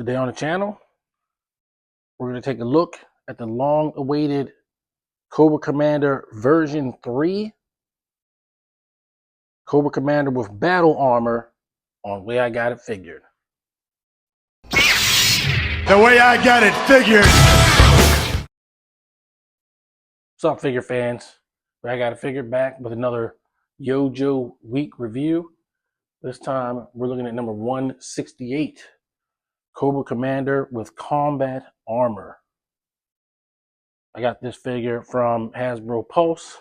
Today on the channel, we're going to take a look at the long-awaited Cobra Commander version 3 Cobra Commander with battle armor on Way I Got It Figured. The way I got it figured. What's up, figure fans? Way I Got It Figured back with another G.I.Joe week review. This time we're looking at number 168, Cobra Commander with combat armor. I got this figure from Hasbro Pulse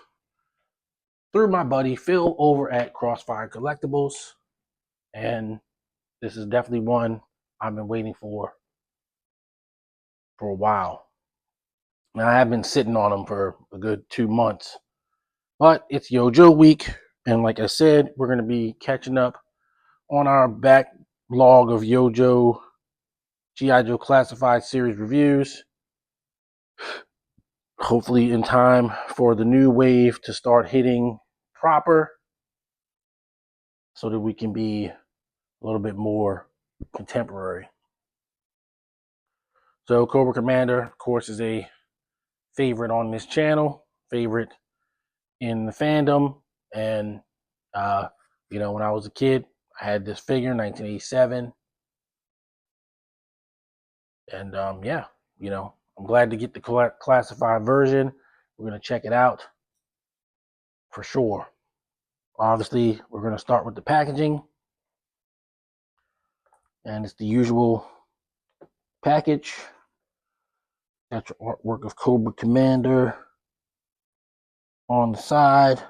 through my buddy Phil over at Crossfire Collectibles, and this is definitely one I've been waiting for a while. Now, I have been sitting on them for a good 2 months, but it's G.I.Joe week, and like I said, we're going to be catching up on our backlog of G.I.Joe Classified Series reviews, hopefully in time for the new wave to start hitting proper so that we can be a little bit more contemporary. So Cobra Commander, of course, is a favorite on this channel, favorite in the fandom. And, when I was a kid, I had this figure in 1987. And, I'm glad to get the classified version. We're going to check it out for sure. Obviously, we're going to start with the packaging. And it's the usual package. Got your artwork of Cobra Commander on the side.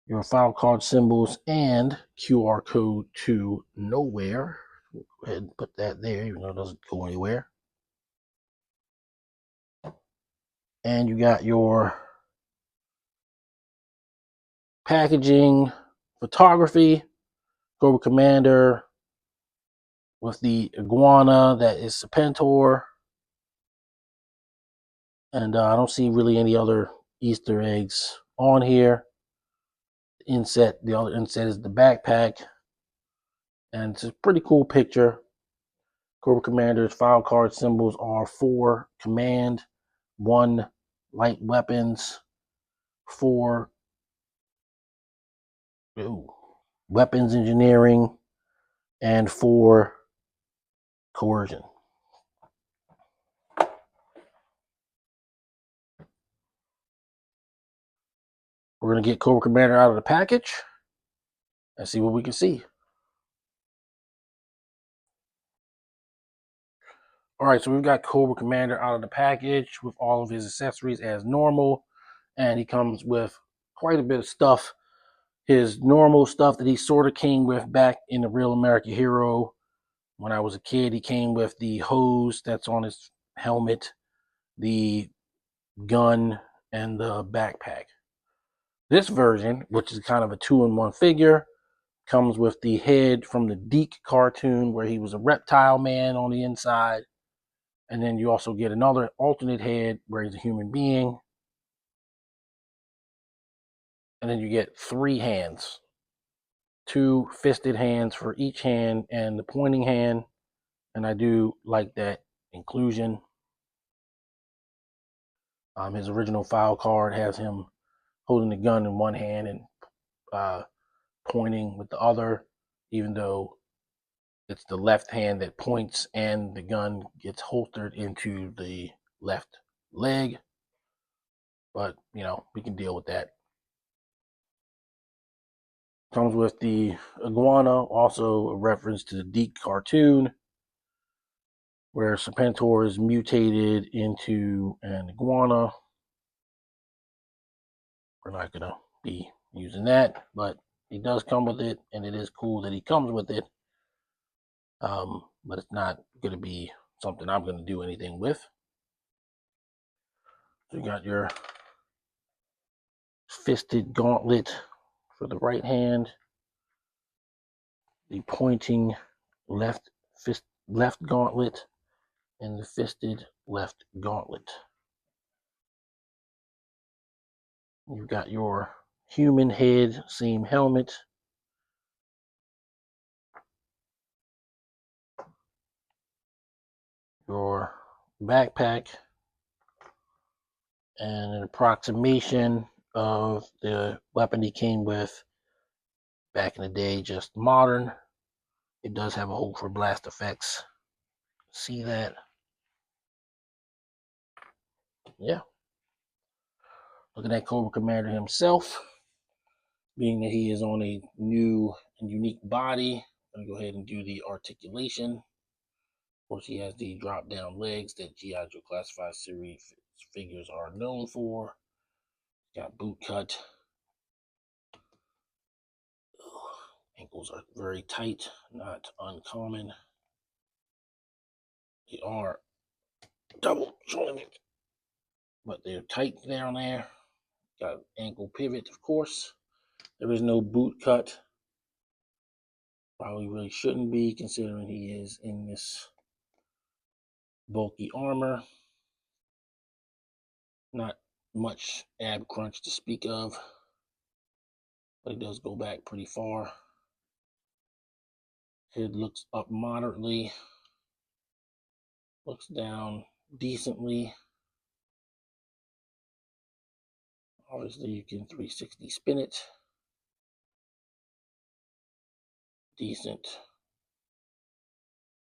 Your file card symbols and QR code to nowhere. Go ahead and put that there, even though it doesn't go anywhere. And you got your packaging, photography, Cobra Commander with the iguana that is Serpentor. And I don't see really any other Easter eggs on here. The other inset is the backpack. And it's a pretty cool picture. Cobra Commander's file card symbols are 4 command, 1 light weapons, 4 weapons engineering, and 4 coercion. We're going to get Cobra Commander out of the package and see what we can see. All right, so we've got Cobra Commander out of the package with all of his accessories as normal, and he comes with quite a bit of stuff. His normal stuff that he sort of came with back in the Real American Hero. When I was a kid, he came with the hose that's on his helmet, the gun, and the backpack. This version, which is kind of a 2-in-1 figure, comes with the head from the Deke cartoon where he was a reptile man on the inside. And then you also get another alternate head where he's a human being. And then you get 3 hands, 2 fisted hands for each hand and the pointing hand. And I do like that inclusion. His original file card has him holding the gun in one hand and pointing with the other, even though it's the left hand that points and the gun gets holstered into the left leg. But, we can deal with that. Comes with the iguana, also a reference to the Deke cartoon, where Serpentor is mutated into an iguana. We're not going to be using that, but he does come with it, and it is cool that he comes with it. But it's not going to be something I'm going to do anything with. So you got your fisted gauntlet for the right hand, the pointing left gauntlet, and the fisted left gauntlet. You've got your human head, same helmet. your backpack and an approximation of the weapon he came with back in the day, just modern. It does have a hole for blast effects. See that? Yeah. Looking at Cobra Commander himself, being that he is on a new and unique body, I'm going to go ahead and do the articulation. Of course, he has the drop down legs that G.I.Joe Classified Series figures are known for. Got boot cut. Ankles are very tight, not uncommon. They are double jointed, but they're tight down there. Got ankle pivot, of course. There is no boot cut. Probably really shouldn't be, considering he is in this bulky armor. Not much ab crunch to speak of, but it does go back pretty far. Head looks up moderately, looks down decently. Obviously, you can 360 spin it. Decent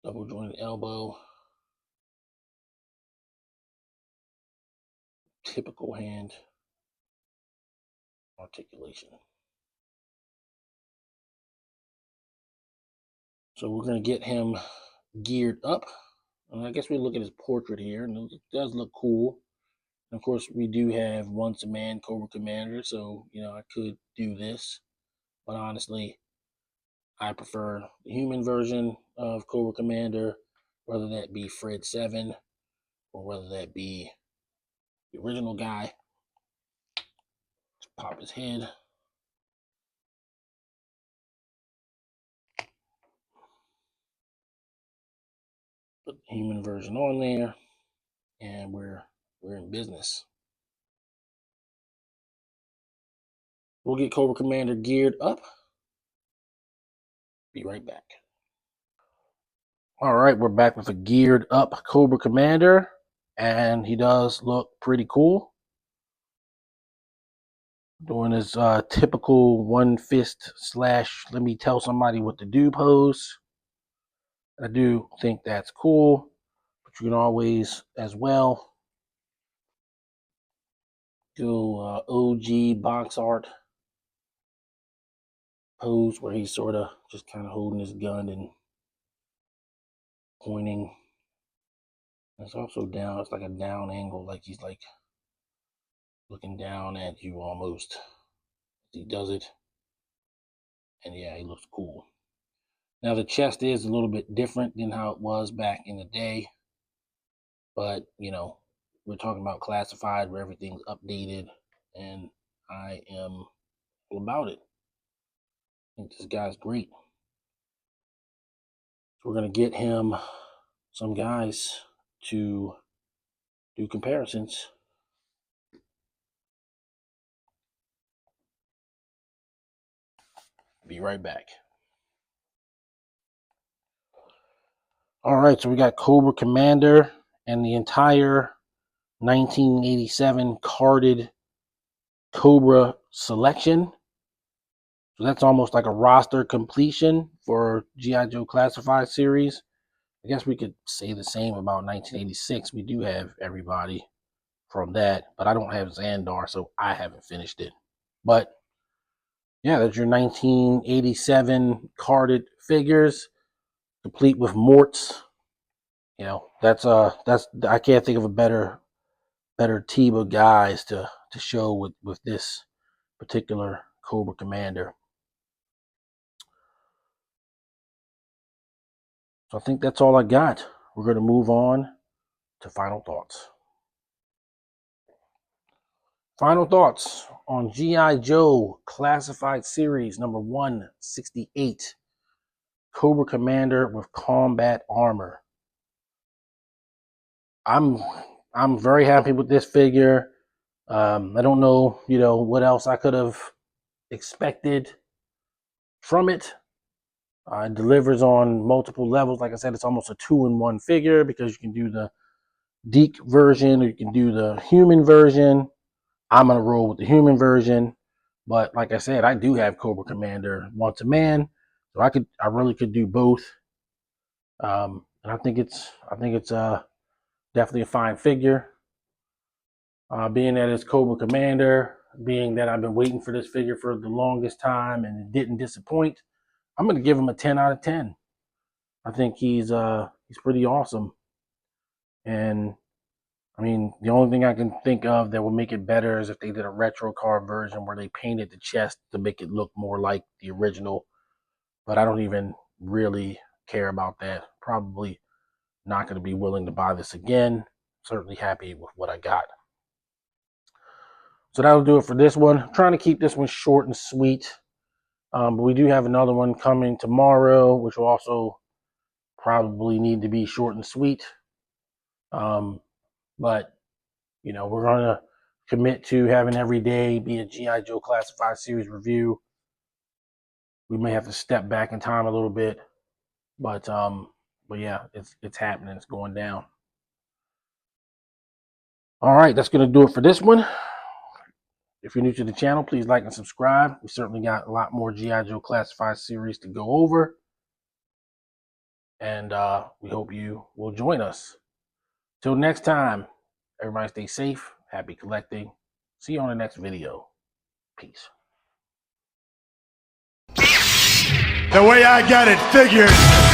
double jointed elbow. Typical hand articulation. So we're going to get him geared up. And I guess we look at his portrait here, and it does look cool. And of course, we do have Once a Man Cobra Commander, so, I could do this. But honestly, I prefer the human version of Cobra Commander, whether that be Fred 7 or whether that be the original guy. Let's pop his head. Put the human version on there, and we're in business. We'll get Cobra Commander geared up. Be right back. All right, we're back with a geared up Cobra Commander, and he does look pretty cool. Doing his typical one fist slash let me tell somebody what to do pose. I do think that's cool, but you can always as well go OG box art pose where he's sort of just kind of holding his gun and pointing. It's also down, it's like a down angle, like he's like looking down at you almost. He does it, and yeah, he looks cool. Now the chest is a little bit different than how it was back in the day, but we're talking about classified where everything's updated, and I am all about it. I think this guy's great. So we're gonna get him some guys to do comparisons. Be right back. All right, so we got Cobra Commander and the entire 1987 carded Cobra selection. So that's almost like a roster completion for G.I.Joe Classified series. I guess we could say the same about 1986. We do have everybody from that, but I don't have Xandar, so I haven't finished it. But yeah, that's your 1987 carded figures, complete with Morts. That's I can't think of a better team of guys to show with this particular Cobra Commander. So I think that's all I got. We're going to move on to final thoughts. Final thoughts on G.I. Joe Classified Series number 168, Cobra Commander with combat armor. I'm very happy with this figure. I don't know, what else I could have expected from it. It delivers on multiple levels. Like I said, it's almost a 2-in-1 figure because you can do the Deke version or you can do the human version. I'm going to roll with the human version. But like I said, I do have Cobra Commander once a man. So I really could do both. And I think it's definitely a fine figure. Being that it's Cobra Commander, being that I've been waiting for this figure for the longest time and it didn't disappoint, I'm going to give him a 10 out of 10. I think he's pretty awesome. And I mean, the only thing I can think of that would make it better is if they did a retro card version where they painted the chest to make it look more like the original. But I don't even really care about that. Probably not going to be willing to buy this again. Certainly happy with what I got. So that'll do it for this one. I'm trying to keep this one short and sweet. But we do have another one coming tomorrow, which will also probably need to be short and sweet. But, you know, we're going to commit to having every day be a G.I. Joe Classified Series review. We may have to step back in time a little bit. But yeah, it's happening. It's going down. All right, that's going to do it for this one. If you're new to the channel, please like and subscribe. We certainly got a lot more G.I. Joe Classified Series to go over. And we hope you will join us. Till next time, everybody stay safe, happy collecting. See you on the next video. Peace. The way I got it figured.